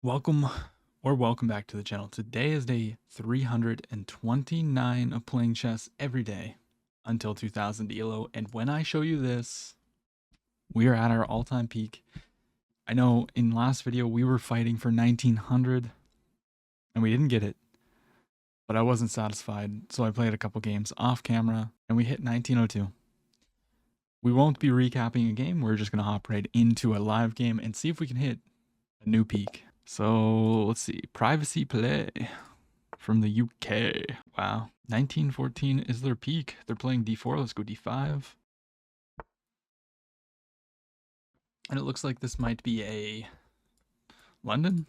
Welcome back to the channel. Today is day 329 of playing chess every day until 2000 ELO. And when I show you this, we are at our all-time peak. I know in last video we were fighting for 1900 and we didn't get it, but I wasn't satisfied. So I played a couple games off camera and we hit 1902. We won't be recapping a game. We're just going to hop right into a live game and see if we can hit a new peak. So let's see. Privacy Play from the UK. Wow. 1914 is their peak. They're playing d4. Let's go d5. And it looks like this might be a London?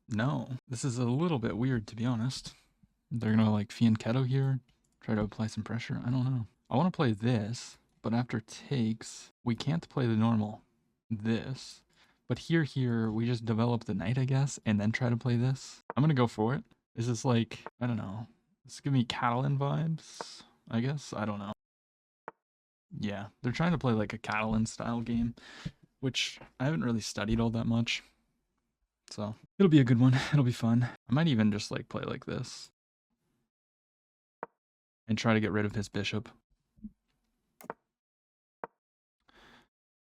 No. This is a little bit weird, to be honest. They're going to like fianchetto here. Try to apply some pressure. I don't know. I want to play this, but after takes, we can't play the normal. This. But here, we just develop the knight, I guess, and then try to play this. I'm going to go for it. Is this like, I don't know. This give me Catalan vibes, I guess. I don't know. Yeah, they're trying to play like a Catalan style game, which I haven't really studied all that much. So it'll be a good one. It'll be fun. I might even just like play like this and try to get rid of his bishop.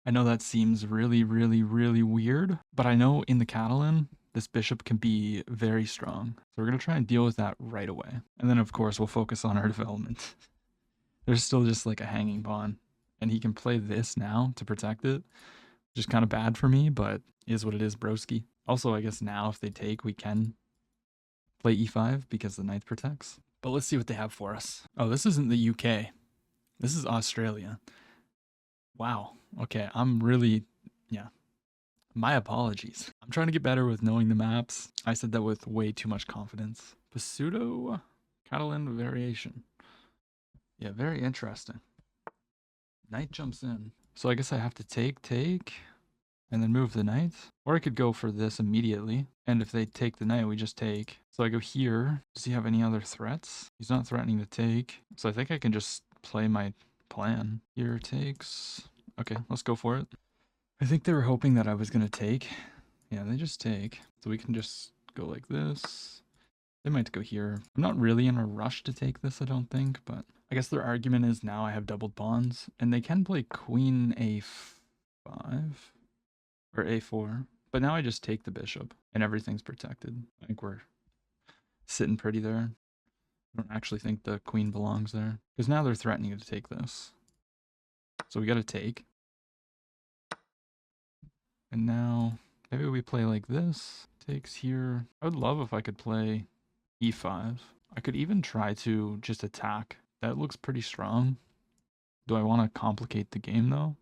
I know that seems really weird, but I know in the Catalan, this bishop can be very strong. So we're going to try and deal with that right away. And then, of course, we'll focus on our development. There's still just like a hanging pawn, and he can play this now to protect it, which is kind of bad for me, but is what it is, broski. Also, I guess now if they take, we can play e5 because the knight protects. But let's see what they have for us. Oh, this isn't the UK. This is Australia. Wow. Okay, I'm really, yeah. My apologies. I'm trying to get better with knowing the maps. I said that with way too much confidence. Pseudo Catalan variation. Yeah, very interesting. Knight jumps in. So I guess I have to take, and then move the knight. Or I could go for this immediately. And if they take the knight, we just take. So I go here. Does he have any other threats? He's not threatening to take. So I think I can just play my plan. Here takes. Okay, let's go for it. I think they were hoping that I was going to take. Yeah, they just take. So we can just go like this. They might go here. I'm not really in a rush to take this, I don't think, but I guess their argument is now I have doubled pawns, and they can play queen a5 or a4, but now I just take the bishop, and everything's protected. I think we're sitting pretty there. I don't actually think the queen belongs there, because now they're threatening to take this. So we got to take. And now maybe we play like this. Takes here. I would love if I could play e5. I could even try to just attack. That looks pretty strong. Do I want to complicate the game though?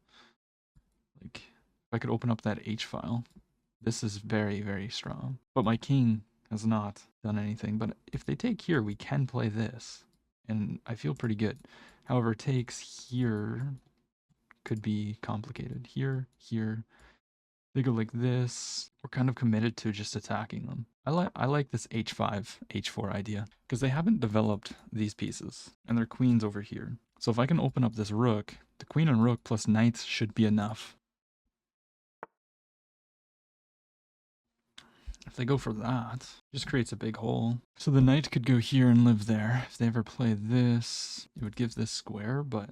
Like, if I could open up that H file. This is very strong. But my king has not done anything. But if they take here, we can play this. And I feel pretty good. However, takes here could be complicated. Here. They go like this. We're kind of committed to just attacking them. I like this h5, h4 idea because they haven't developed these pieces and their queen's over here. So if I can open up this rook, the queen and rook plus knights should be enough. If they go for that, it just creates a big hole. So the knight could go here and live there. If they ever play this, it would give this square, but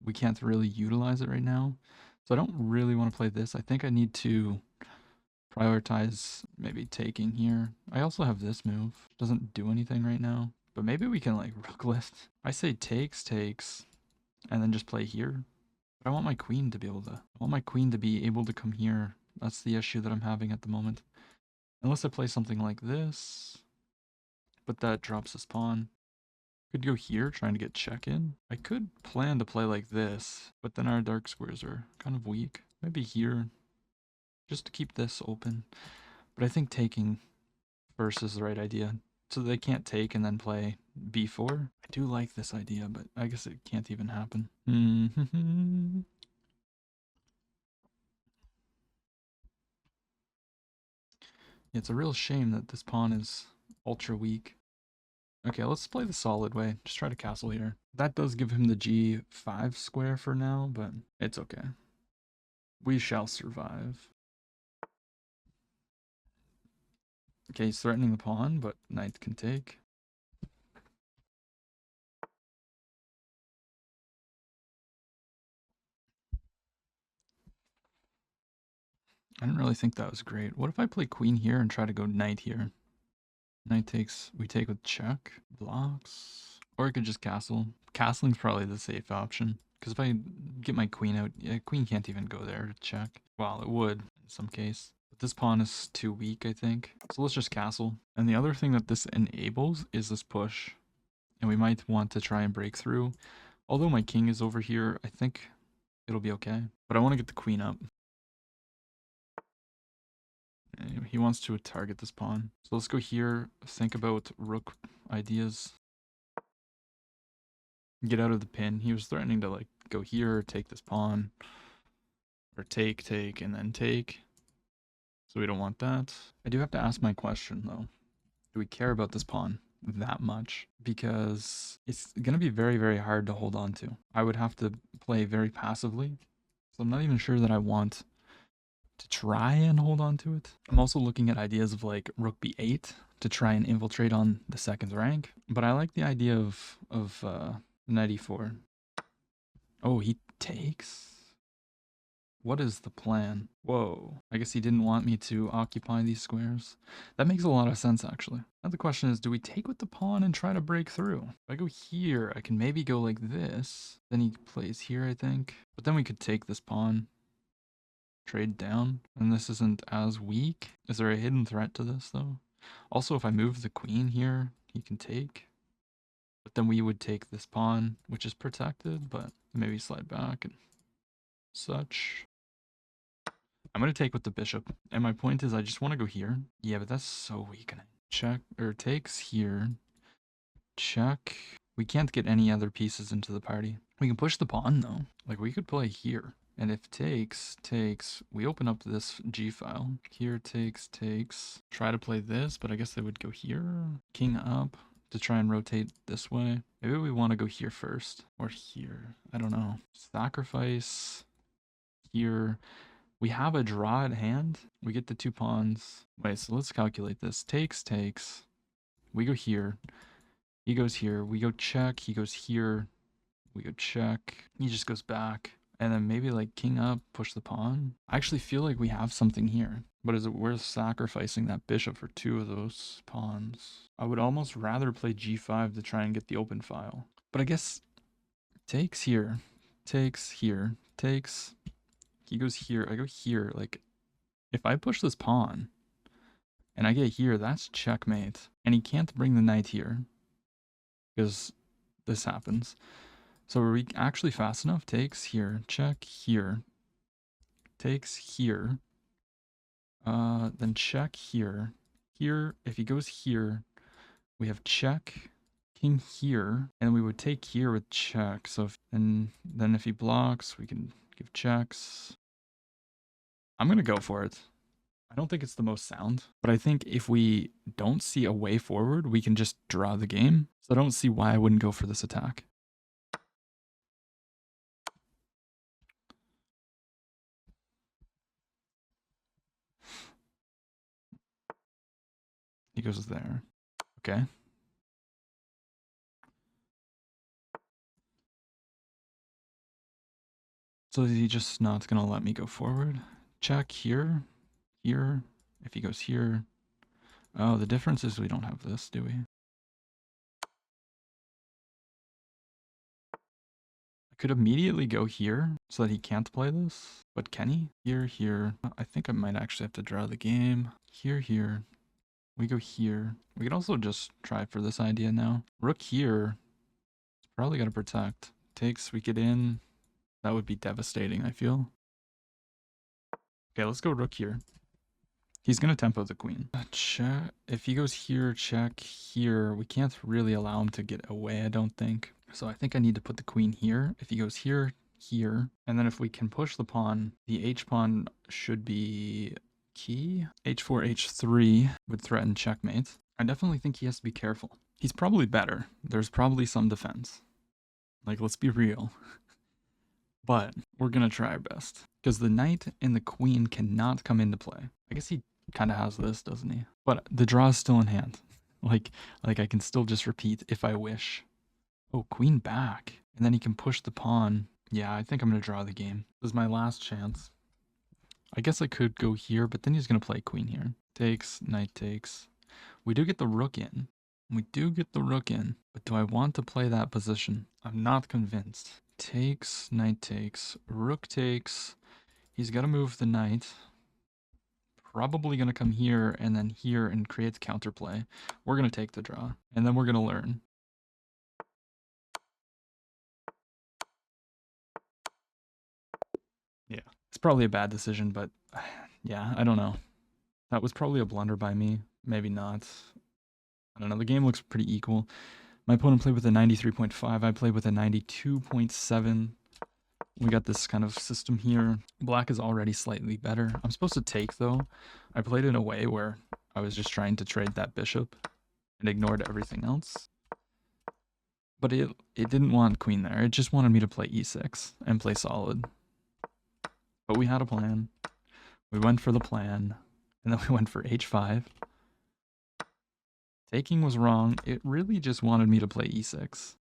we can't really utilize it right now. So I don't really want to play this. I think I need to prioritize maybe taking here. I also have this move. Doesn't do anything right now. But maybe we can like rook lift. I say takes, and then just play here. But I want my queen to be able to come here. That's the issue that I'm having at the moment. Unless I play something like this. But that drops this pawn. Could go here, trying to get check in. I could plan to play like this, but then our dark squares are kind of weak. Maybe here, just to keep this open. But I think taking first is the right idea. So they can't take and then play b4. I do like this idea, but I guess it can't even happen. It's a real shame that this pawn is ultra weak. Okay, let's play the solid way. Just try to castle here. That does give him the g5 square for now, but it's okay. We shall survive. Okay, he's threatening the pawn, but knight can take. I didn't really think that was great. What if I play queen here and try to go knight here? Knight takes, we take with check, blocks. Or I could just castle. Castling's probably the safe option. Because if I get my queen out, yeah, queen can't even go there to check. Well, it would in some case. But this pawn is too weak, I think. So let's just castle. And the other thing that this enables is this push. And we might want to try and break through. Although my king is over here, I think it'll be okay. But I want to get the queen up. He wants to target this pawn. So let's go here, think about rook ideas. Get out of the pin. He was threatening to like go here, take this pawn. Or take, and then take. So we don't want that. I do have to ask my question though. Do we care about this pawn that much? Because it's going to be very, very hard to hold on to. I would have to play very passively. So I'm not even sure that I want to try and hold on to it. I'm also looking at ideas of like rook b8 to try and infiltrate on the second rank. But I like the idea of knight e4. Oh, he takes? What is the plan? Whoa. I guess he didn't want me to occupy these squares. That makes a lot of sense, actually. Now the question is, do we take with the pawn and try to break through? If I go here, I can maybe go like this. Then he plays here, I think. But then we could take this pawn. Trade down. And this isn't as weak. Is there a hidden threat to this, though? Also, if I move the queen here, he can take. But then we would take this pawn, which is protected, but maybe slide back and such. I'm going to take with the bishop. And my point is I just want to go here. Yeah, but that's so weakening. Check, or takes here. Check. We can't get any other pieces into the party. We can push the pawn, though. Like, we could play here. And if takes, we open up this G file. Here, takes. Try to play this, but I guess they would go here. King up to try and rotate this way. Maybe we want to go here first. Or here. I don't know. Sacrifice. Here. We have a draw at hand. We get the two pawns. Wait, so let's calculate this. Takes. We go here. He goes here. We go check. He goes here. We go check. He just goes back. And then maybe like king up, push the pawn. I actually feel like we have something here. But is it worth sacrificing that bishop for two of those pawns? I would almost rather play g5 to try and get the open file. But I guess takes here. Takes here. Takes. He goes here. I go here. Like, if I push this pawn and I get here, that's checkmate. And he can't bring the knight here because this happens. So are we actually fast enough? Takes here. Check here. Takes here. Then check here. Here, if he goes here, we have check, king here, and we would take here with check. So if, and then if he blocks, we can give checks. I'm going to go for it. I don't think it's the most sound, but I think if we don't see a way forward, we can just draw the game. So I don't see why I wouldn't go for this attack. He goes there. Okay. So is he just not going to let me go forward? Check here. Here. If he goes here. Oh, the difference is we don't have this, do we? I could immediately go here so that he can't play this. But can he? Here, here. I think I might actually have to draw the game. Here, here. We go here. We could also just try for this idea now. Rook here. It's probably got to protect. Takes, we get in. That would be devastating, I feel. Okay, let's go rook here. He's going to tempo the queen. Check. If he goes here, check here. We can't really allow him to get away, I don't think. So I think I need to put the queen here. If he goes here, here. And then if we can push the pawn, the h-pawn should be key. h4, h3 would threaten checkmate. I definitely think he has to be careful. He's probably better. There's probably some defense. Like, let's be real. But we're going to try our best. Because the knight and the queen cannot come into play. I guess he kind of has this, doesn't he? But the draw is still in hand. Like I can still just repeat if I wish. Oh, queen back. And then he can push the pawn. Yeah, I think I'm going to draw the game. This is my last chance. I guess I could go here, but then he's going to play queen here. Takes, knight takes. We do get the rook in. We do get the rook in. But do I want to play that position? I'm not convinced. Takes, knight takes, rook takes. He's got to move the knight. Probably going to come here and then here and create counterplay. We're going to take the draw. And then we're going to learn. Yeah. It's probably a bad decision, but yeah, I don't know. That was probably a blunder by me. Maybe not. I don't know. The game looks pretty equal. My opponent played with a 93.5. I played with a 92.7. We got this kind of system here. Black is already slightly better. I'm supposed to take, though. I played in a way where I was just trying to trade that bishop and ignored everything else. But it didn't want queen there. It just wanted me to play e6 and play solid. But we had a plan. We went for the plan. And then we went for h5. Taking was wrong. It really just wanted me to play e6.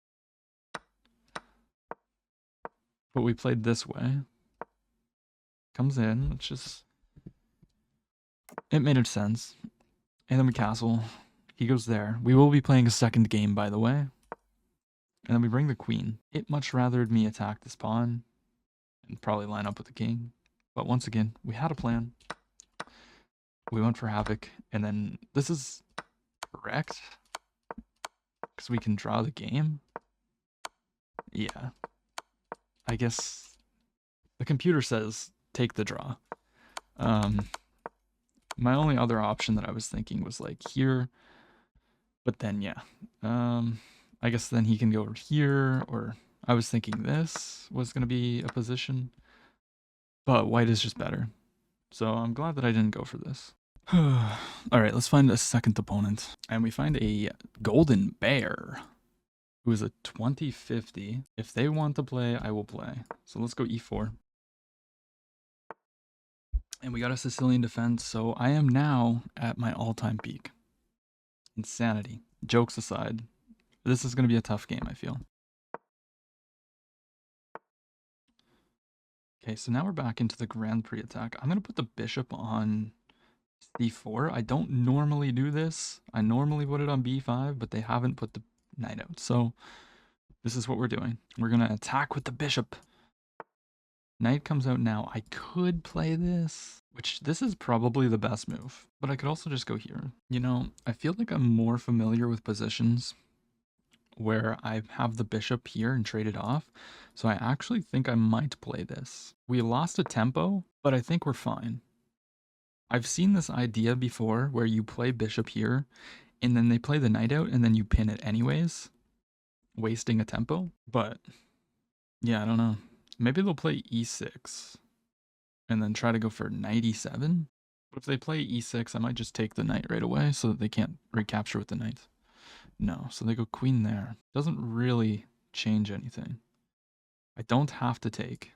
But we played this way. Comes in, it's just... It made sense. And then we castle. He goes there. We will be playing a second game, by the way. And then we bring the queen. It much rathered me attack this pawn. And probably line up with the king. But once again, we had a plan. We went for havoc. And then this is correct. Because we can draw the game. Yeah. I guess the computer says take the draw. My only other option that I was thinking was like here, but then yeah, I guess then he can go over here, or I was thinking this was going to be a position, but white is just better. So I'm glad that I didn't go for this. All right, let's find a second opponent. And we find a golden bear who is a 2050. If they want to play, I will play. So let's go e4. And we got a Sicilian defense, so I am now at my all-time peak. Insanity. Jokes aside, this is going to be a tough game, I feel. Okay, so now we're back into the Grand Prix attack. I'm going to put the bishop on c4. I don't normally do this. I normally put it on b5, but they haven't put the knight out. So this is what we're doing. We're going to attack with the bishop. Knight comes out now. I could play this, which this is probably the best move, but I could also just go here. You know, I feel like I'm more familiar with positions where I have the bishop here and trade it off. So I actually think I might play this. We lost a tempo, but I think we're fine. I've seen this idea before where you play bishop here and then they play the knight out and then you pin it anyways, wasting a tempo. But yeah, I don't know. Maybe they'll play e6 and then try to go for knight e7. But if they play e6, I might just take the knight right away so that they can't recapture with the knight. No, so they go queen there. Doesn't really change anything. I don't have to take.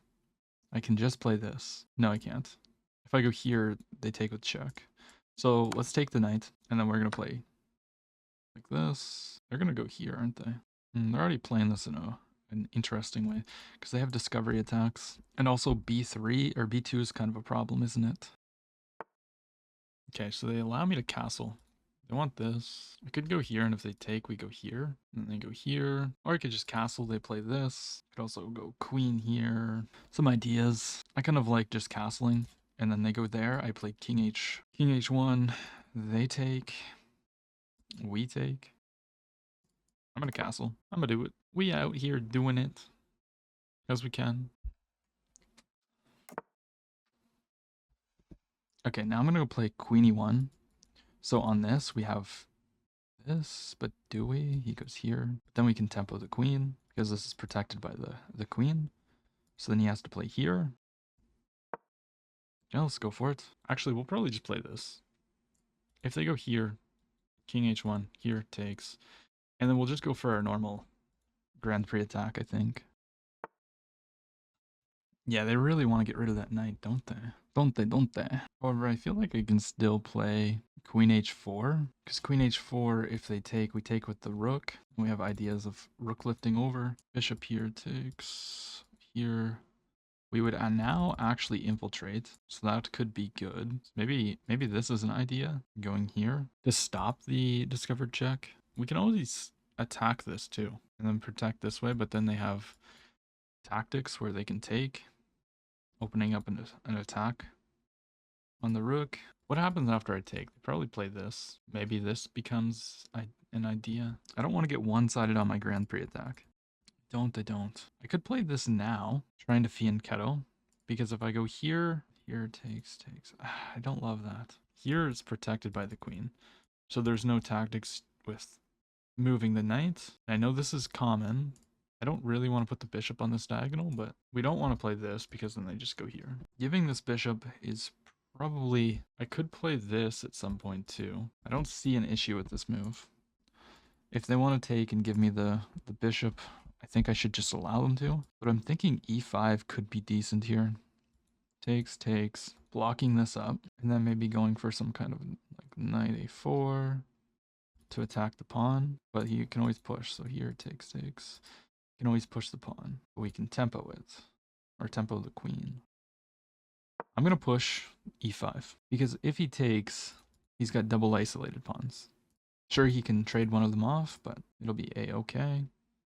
I can just play this. No, I can't. If I go here, they take with check. So let's take the knight, and then we're going to play like this. They're going to go here, aren't they? They're already playing this in an interesting way because they have discovery attacks. And also b3 or b2 is kind of a problem, isn't it? Okay, so they allow me to castle. They want this. I could go here, and if they take, we go here. And then they go here. Or I could just castle, they play this. Could also go queen here. Some ideas. I kind of like just castling. And then they go there. I play king h1. They take. We take. I'm gonna castle. I'm gonna do it. We out here doing it as we can. Okay, now I'm gonna go play queen e1. So on this, we have this, but do we? He goes here. But then we can tempo the queen, because this is protected by the queen. So then he has to play here. Yeah, let's go for it. Actually, we'll probably just play this. If they go here, king h1, here takes. And then we'll just go for our normal Grand Prix attack, I think. Yeah, they really want to get rid of that knight, don't they? Don't they? However, I feel like I can still play queen h4, because queen h4, if they take, we take with the rook. We have ideas of rook lifting over. Bishop here takes here. We would now actually infiltrate, so that could be good. Maybe this is an idea, going here to stop the discovered check. We can always attack this too, and then protect this way, but then they have tactics where they can take, opening up an attack on the rook. What happens after I take? They probably play this. Maybe this becomes an idea. I don't want to get one-sided on my Grand Prix attack. I don't. I could play this now, trying to fianchetto, because if I go here, here takes. I don't love that. Here it's protected by the queen, so there's no tactics with moving the knight. I know this is common. I don't really want to put the bishop on this diagonal, but we don't want to play this because then they just go here. Giving this bishop is probably... I could play this at some point too. I don't see an issue with this move. If they want to take and give me the bishop, I think I should just allow them to. But I'm thinking e5 could be decent here. Takes, blocking this up, and then maybe going for some kind of like knight a4 to attack the pawn. But he can always push, so here takes. You can always push the pawn. But we can tempo it, or tempo the queen. I'm going to push e5, because if he takes, he's got double isolated pawns. Sure, he can trade one of them off, but it'll be a-okay.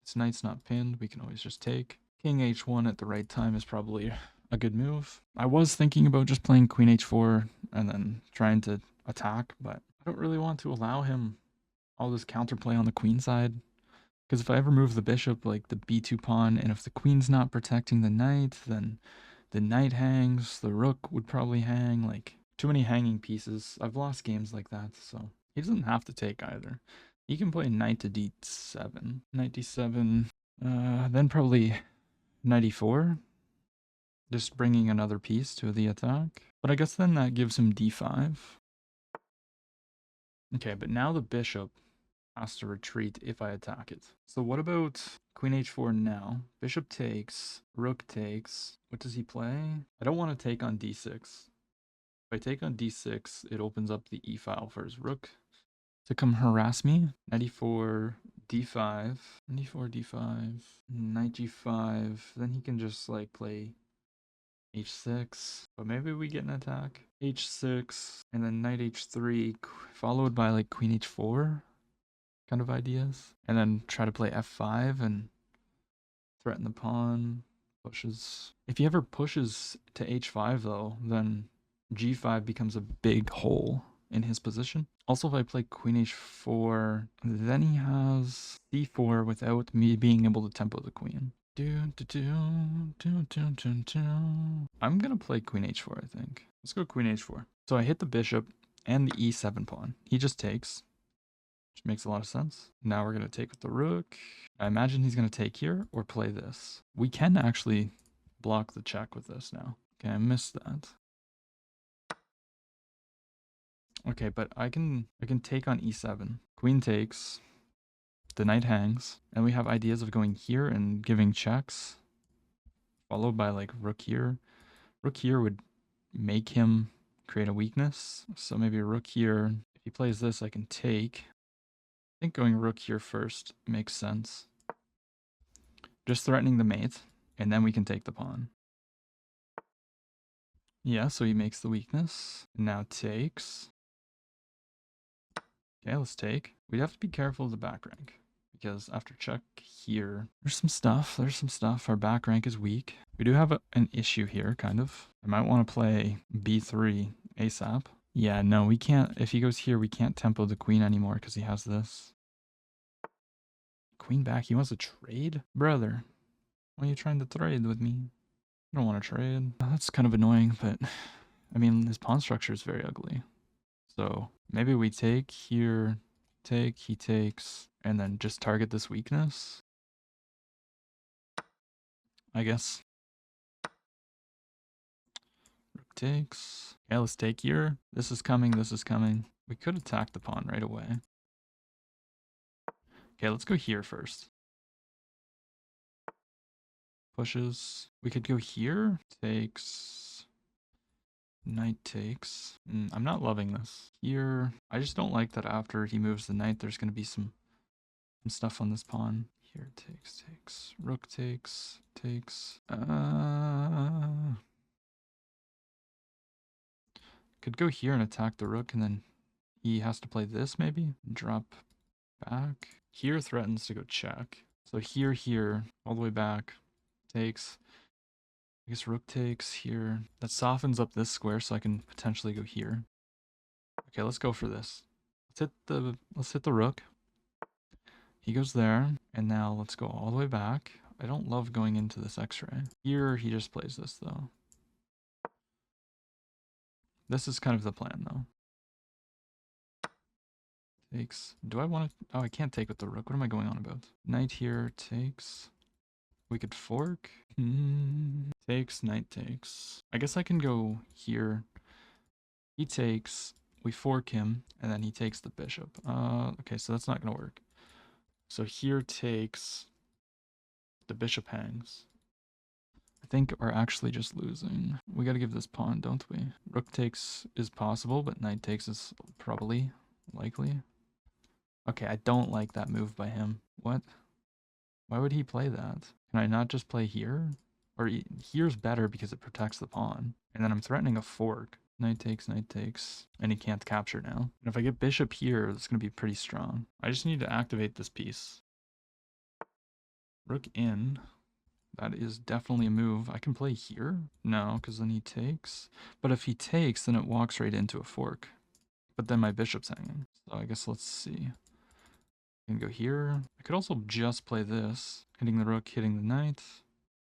This knight's not pinned, we can always just take. King h1 at the right time is probably a good move. I was thinking about just playing queen h4 and then trying to attack, but I don't really want to allow him all this counterplay on the queen side. Because if I ever move the bishop, like the b2 pawn, and if the queen's not protecting the knight, then the knight hangs, the rook would probably hang, like too many hanging pieces. I've lost games like that, so he doesn't have to take either. He can play knight to d7, knight d7, then probably knight e4, just bringing another piece to the attack. But I guess then that gives him d5. Okay, but now the bishop has to retreat if I attack it. So what about queen h4 now? Bishop takes, rook takes. What does he play? I don't want to take on d6. If I take on d6, it opens up the e file for his rook to come harass me. Knight e4, d5, knight e4, d5, knight g5. Then he can just like play h6, but maybe we get an attack. h6, and then knight h3, followed by like queen h4 kind of ideas. And then try to play f5 and threaten the pawn. Pushes. If he ever pushes to h5 though, then g5 becomes a big hole in his position. Also, if I play queen h4, then he has c4 without me being able to tempo the queen. I'm gonna play queen h4, I think. Let's go queen h4. So I hit the bishop and the e7 pawn. He just takes, which makes a lot of sense. Now we're gonna take with the rook. I imagine he's gonna take here or play this. We can actually block the check with this now. Okay, I missed that. Okay, but I can take on e7. Queen takes. The knight hangs. And we have ideas of going here and giving checks. Followed by like rook here. Rook here would make him create a weakness. So maybe a rook here. If he plays this, I can take. I think going rook here first makes sense. Just threatening the mate. And then we can take the pawn. Yeah, so he makes the weakness. Now takes. Okay, let's take. We have to be careful of the back rank, because after check here, there's some stuff. Our back rank is weak. We do have an issue here, kind of. I might want to play b3 ASAP. Yeah, no, we can't. If he goes here, we can't tempo the queen anymore because he has this. Queen back. He wants to trade? Brother, why are you trying to trade with me? I don't want to trade. That's kind of annoying, but I mean, his pawn structure is very ugly. So maybe we take here, take, he takes, and then just target this weakness, I guess. Rook takes. Okay, let's take here. This is coming, this is coming. We could attack the pawn right away. Okay, let's go here first. Pushes. We could go here. Takes. Knight takes. I'm not loving this. Here, I just don't like that after he moves the knight, there's going to be some stuff on this pawn. Here, takes. Rook takes. Could go here and attack the rook, and then he has to play this, maybe? Drop back. Here threatens to go check. So here, all the way back. Takes. I guess rook takes here. That softens up this square, so I can potentially go here. Okay, let's go for this. Let's hit the rook. He goes there, and now let's go all the way back. I don't love going into this x-ray. Here, he just plays this, though. This is kind of the plan, though. Takes. Do I want to... Oh, I can't take with the rook. What am I going on about? Knight here takes. We could fork. Takes, knight takes. I guess I can go here. He takes. We fork him, and then he takes the bishop. Okay, so that's not going to work. So here takes. The bishop hangs. I think we're actually just losing. We got to give this pawn, don't we? Rook takes is possible, but knight takes is probably likely. Okay, I don't like that move by him. What? Why would he play that? Can I not just play here? Or here's better because it protects the pawn. And then I'm threatening a fork. Knight takes, and he can't capture now. And if I get bishop here, it's going to be pretty strong. I just need to activate this piece. Rook in. That is definitely a move. I can play here? No, because then he takes. But if he takes, then it walks right into a fork. But then my bishop's hanging. So I guess let's see. I can go here. I could also just play this. Hitting the rook, hitting the knight.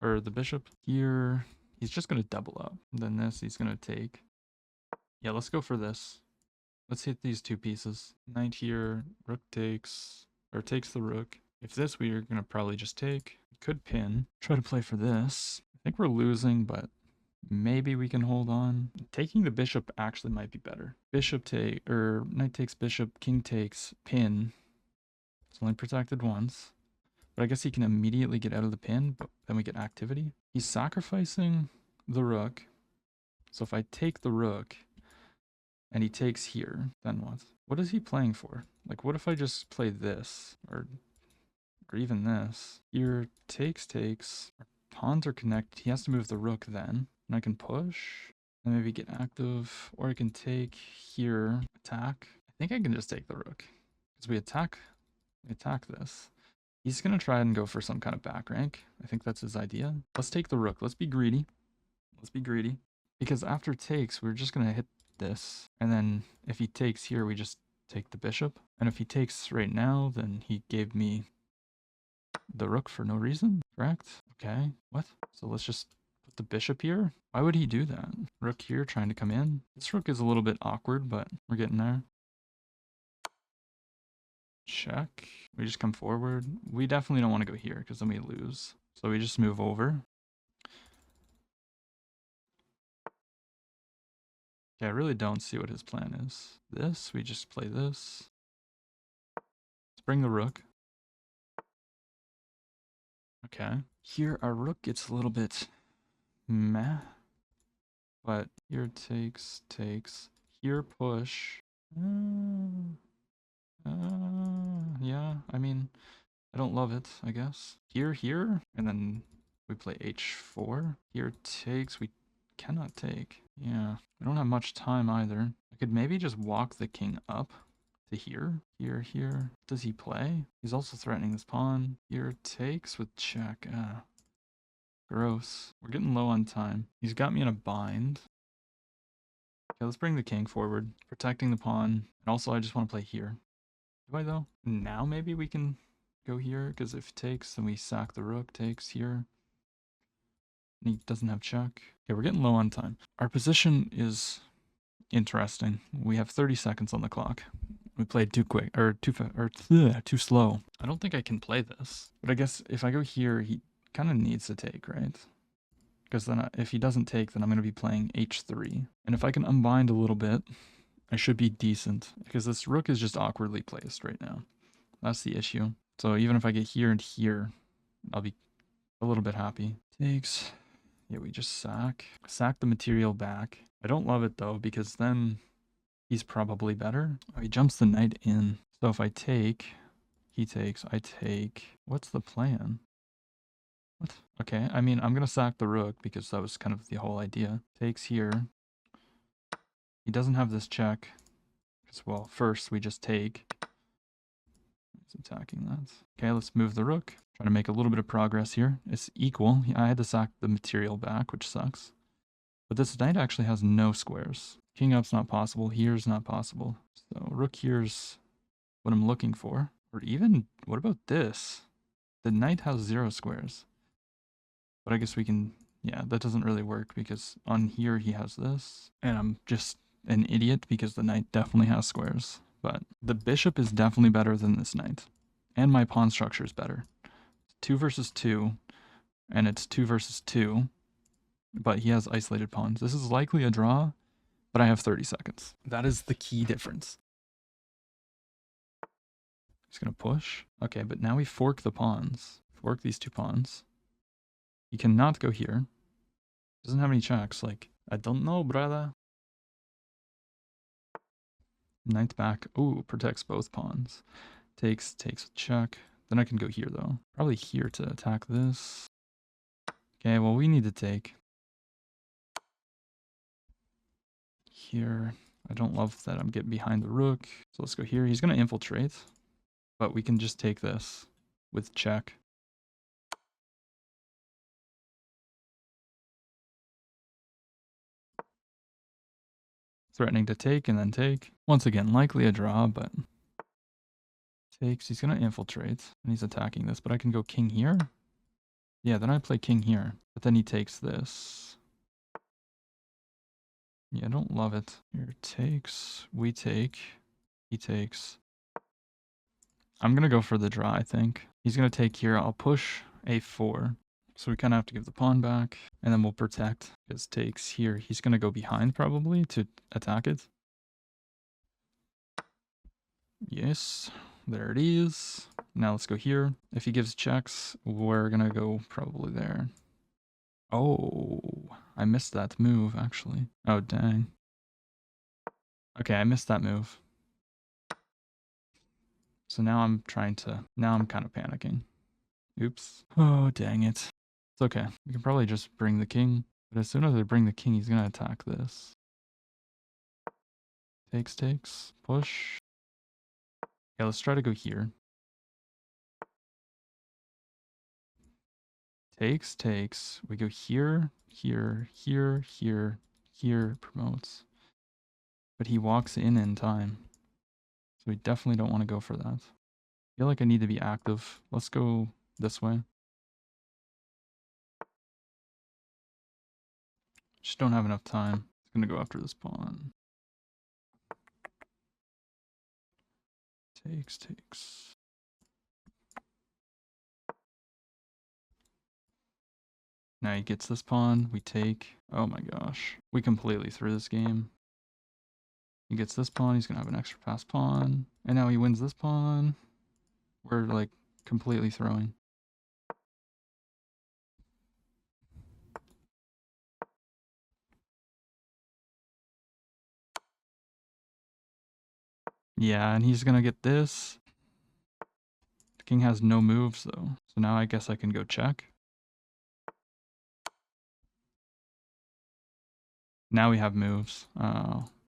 Or the bishop. Here, he's just going to double up. Then this, he's going to take. Yeah, let's go for this. Let's hit these two pieces. Knight here, rook takes. Or takes the rook. If this, we are going to probably just take. Could pin. Try to play for this. I think we're losing, but maybe we can hold on. Taking the bishop actually might be better. Bishop take, or knight takes bishop, king takes, pin. It's only protected once. But I guess he can immediately get out of the pin, but then we get activity. He's sacrificing the rook. So if I take the rook and he takes here, then what? What is he playing for? Like, what if I just play this? Or even this. Here, takes. Our pawns are connected. He has to move the rook then. And I can push. And maybe get active. Or I can take here, attack. I think I can just take the rook. Because we attack this. He's going to try and go for some kind of back rank. I think that's his idea. Let's take the rook. Let's be greedy. Because after takes, we're just going to hit this. And then if he takes here, we just take the bishop. And if he takes right now, then he gave me the rook for no reason, correct? Okay, what? So let's just put the bishop here. Why would he do that? Rook here trying to come in. This rook is a little bit awkward, but we're getting there. Check. We just come forward. We definitely don't want to go here because then we lose. So we just move over. Okay, I really don't see what his plan is. This, we just play this. Let's bring the rook. Okay. Here, our rook gets a little bit meh. But here takes. Here push. Yeah, I mean, I don't love it, I guess. Here, and then we play h4. Here takes, we cannot take. Yeah, we don't have much time either. I could maybe just walk the king up to here. Here. Does he play? He's also threatening this pawn. Here takes with check. Gross. We're getting low on time. He's got me in a bind. Okay, let's bring the king forward, protecting the pawn. And also, I just want to play here. Do I, though? Now maybe we can go here, because if it takes, then we sack the rook, takes here. And he doesn't have check. Okay, we're getting low on time. Our position is interesting. We have 30 seconds on the clock. We played too quick, or too slow. I don't think I can play this. But I guess if I go here, he kind of needs to take, right? Because then if he doesn't take, then I'm going to be playing h3. And if I can unbind a little bit, I should be decent. Because this rook is just awkwardly placed right now. That's the issue. So even if I get here and here, I'll be a little bit happy. Takes. Yeah, we just sack the material back. I don't love it though, because then he's probably better. Oh, he jumps the knight in. So if I take, he takes, I take. What's the plan? What? Okay, I mean, I'm gonna sack the rook because that was kind of the whole idea. Takes here. He doesn't have this check. Because, well, first we just take. He's attacking that. Okay, let's move the rook. Trying to make a little bit of progress here. It's equal. I had to sack the material back, which sucks. But this knight actually has no squares. King up's not possible. Here's not possible. So rook here's what I'm looking for. Or even, what about this? The knight has 0 squares. But I guess we can, yeah, that doesn't really work because on here he has this. And I'm just an idiot because the knight definitely has squares. But the bishop is definitely better than this knight. And my pawn structure is better. 2 versus 2. And it's 2 versus 2. But he has isolated pawns. This is likely a draw, but I have 30 seconds. That is the key difference. He's going to push. Okay, but now we fork the pawns. Fork these 2 pawns. He cannot go here. Doesn't have any checks. Like, I don't know, brother. Knight back. Ooh, protects both pawns. Takes a check. Then I can go here, though. Probably here to attack this. Okay, well, we need to take. Here. I don't love that I'm getting behind the rook. So let's go here. He's going to infiltrate. But we can just take this with check. Threatening to take and then take. Once again, likely a draw, but takes. He's going to infiltrate and he's attacking this, but I can go king here. Yeah, then I play king here, but then he takes this. Yeah, I don't love it. Here takes, we take, he takes. I'm going to go for the draw, I think. He's going to take here. I'll push a4. So we kind of have to give the pawn back, and then we'll protect. Because takes here. He's going to go behind probably to attack it. Yes, there it is. Now let's go here. If he gives checks, we're going to go probably there. Oh, I missed that move, actually. Oh, dang. Okay, I missed that move. So now I'm kind of panicking. Oops. Oh, dang it. It's okay. We can probably just bring the king. But as soon as I bring the king, he's going to attack this. Takes. Push. Okay, let's try to go here. Takes. We go here, here, promotes. But he walks in time. So we definitely don't want to go for that. I feel like I need to be active. Let's go this way. Just don't have enough time. It's going to go after this pawn. Takes. Now he gets this pawn. We take. Oh my gosh. We completely threw this game. He gets this pawn. He's going to have an extra pass pawn. And now he wins this pawn. We're like completely throwing. Yeah, and he's going to get this. The king has no moves though. So now I guess I can go check. Now we have moves.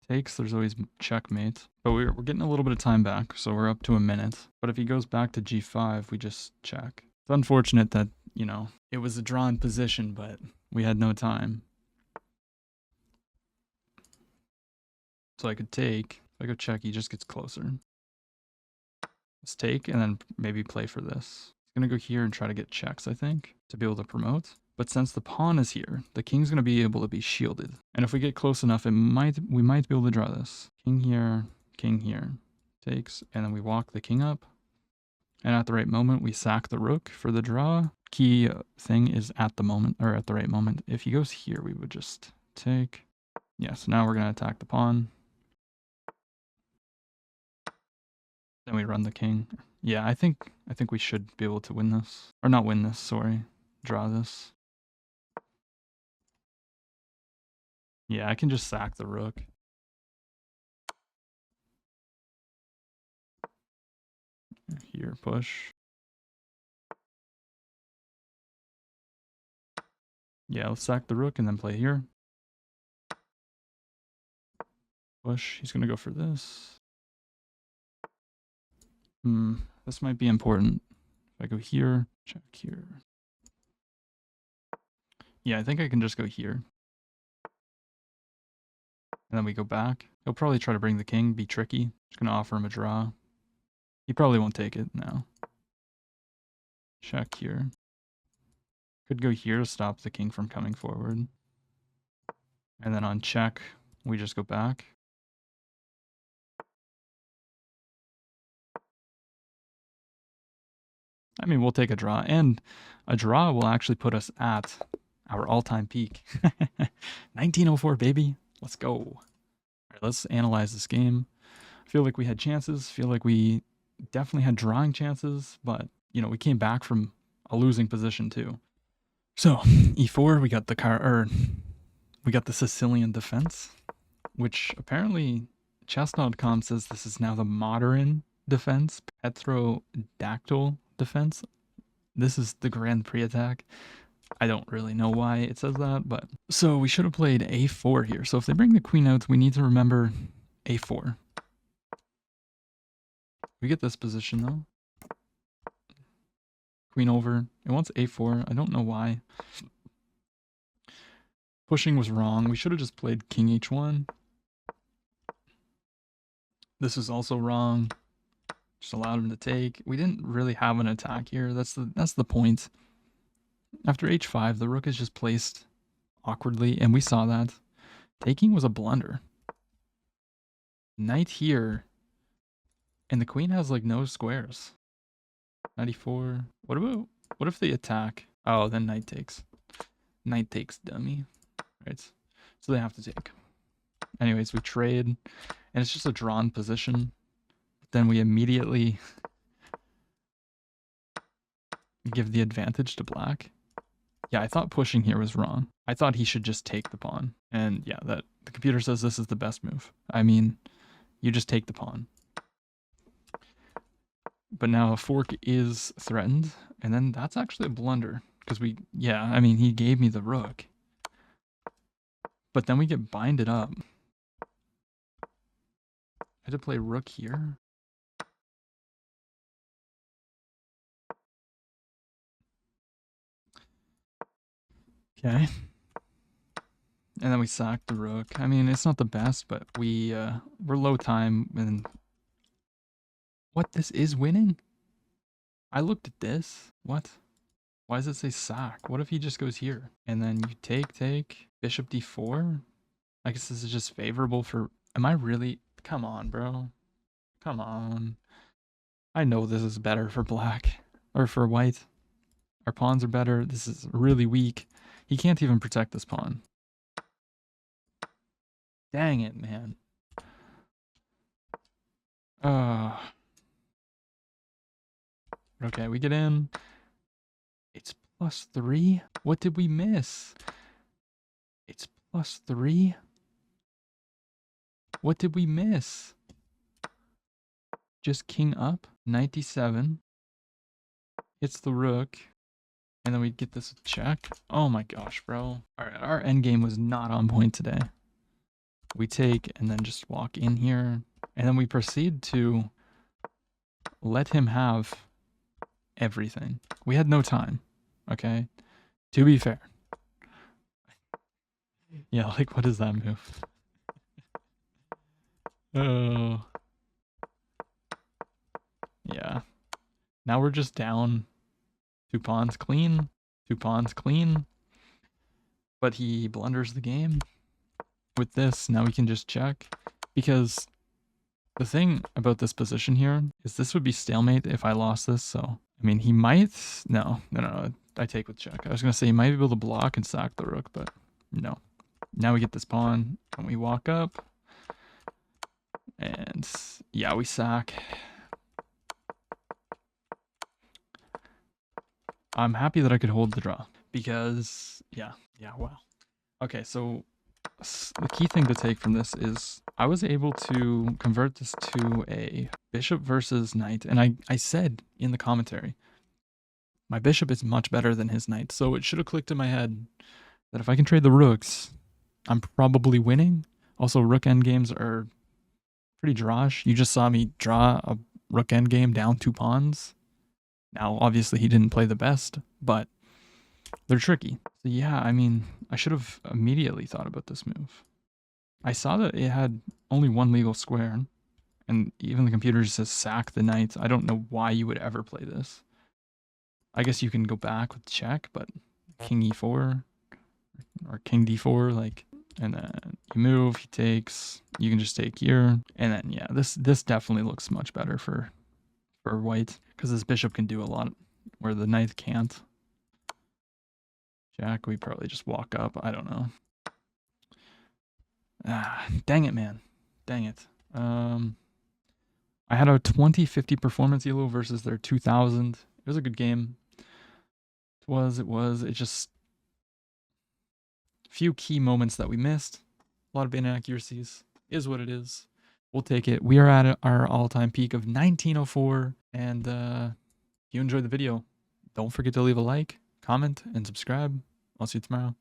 Takes, there's always checkmate. But we're getting a little bit of time back, so we're up to a minute. But if he goes back to g5, we just check. It's unfortunate that, you know, it was a drawn position, but we had no time. So I could take. If I go check, he just gets closer. Let's take and then maybe play for this. He's going to go here and try to get checks, I think, to be able to promote. But since the pawn is here, the king's going to be able to be shielded. And if we get close enough, we might be able to draw this. King here, takes, and then we walk the king up. And at the right moment, we sack the rook for the draw. Key thing is at the moment, or at the right moment. If he goes here, we would just take. Yeah, so now we're going to attack the pawn. Then we run the king. Yeah, I think we should be able to win this. Or not win this, sorry. Draw this. Yeah, I can just sack the rook. Here, push. Yeah, let's sack the rook and then play here. Push. He's going to go for this. This might be important. If I go here, check here. Yeah, I think I can just go here. And then we go back. He'll probably try to bring the king, be tricky. Just going to offer him a draw. He probably won't take it now. Check here. Could go here to stop the king from coming forward. And then on check, we just go back. I mean, we'll take a draw. And a draw will actually put us at our all-time peak. 1904, baby. Let's go. All right, let's analyze this game. I feel like we had chances. Feel like we definitely had drawing chances. But, you know, we came back from a losing position too. So, e4, we got the Sicilian defense, which apparently chess.com says this is now the modern defense, petrodactyl defense. This is the Grand Prix attack. I don't really know why it says that, but so we should have played a4 here. So if they bring the queen out, we need to remember a4. We get this position though. Queen over. It wants a4. I don't know why. Pushing was wrong. We should have just played king h1. This is also wrong. Just allowed him to take. We didn't really have an attack here. That's the point. After h5, the rook is just placed awkwardly, and we saw that. Taking was a blunder. Knight here, and the queen has like no squares. 94. What if they attack? Oh, then knight takes. Knight takes, dummy. Right. So they have to take. Anyways, we trade, and it's just a drawn position. Then we immediately give the advantage to black. Yeah, I thought pushing here was wrong. I thought he should just take the pawn. And yeah, that the computer says this is the best move. I mean, you just take the pawn. But now a fork is threatened, and then that's actually a blunder. Because I mean, he gave me the rook. But then we get binded up. I had to play rook here. Okay. And then we sack the rook. I mean, it's not the best, but we're low time. And what, this is winning? I looked at this. What? Why does it say sack? What if he just goes here? And then you take, bishop d4? I guess this is just favorable for... Am I really... Come on, bro. Come on. I know this is better for black. Or for white. Our pawns are better. This is really weak. He can't even protect this pawn. Dang it, man. Okay, we get in. It's +3. What did we miss? It's +3. What did we miss? Just king up. 97. It's the rook. And then we get this check. Oh my gosh, bro. Alright, our endgame was not on point today. We take and then just walk in here. And then we proceed to let him have everything. We had no time. Okay? To be fair. Yeah, like, what is that move? Oh. Yeah. Now we're just down 2 pawns clean. 2 pawns clean. But he blunders the game. With this, now we can just check. Because the thing about this position here is this would be stalemate if I lost this, so... I mean, he might... No. I take with check. I was going to say he might be able to block and sack the rook, but no. Now we get this pawn, and we walk up. And yeah, we sack. I'm happy that I could hold the draw. Because, yeah, wow. Okay, so the key thing to take from this is I was able to convert this to a bishop versus knight. And I said in the commentary, my bishop is much better than his knight. So it should have clicked in my head that if I can trade the rooks, I'm probably winning. Also, rook endgames are pretty drawish. You just saw me draw a rook endgame down 2 pawns. Now, obviously, he didn't play the best, but they're tricky. So yeah, I mean, I should have immediately thought about this move. I saw that it had only one legal square, and even the computer just says sack the knight. I don't know why you would ever play this. I guess you can go back with check, but king e4 or king d4, like, and then you move, he takes, you can just take here, and then yeah, this definitely looks much better for white, because this bishop can do a lot where the knight can't. Jack, we probably just walk up. I don't know. Ah, dang it, man. Dang it. I had a 2050 performance elo versus their 2000. It was a good game. It was. It just few key moments that we missed. A lot of inaccuracies. Is what it is. We'll take it. We are at our all-time peak of 1904. And if you enjoyed the video, don't forget to leave a like, comment, and subscribe. I'll see you tomorrow.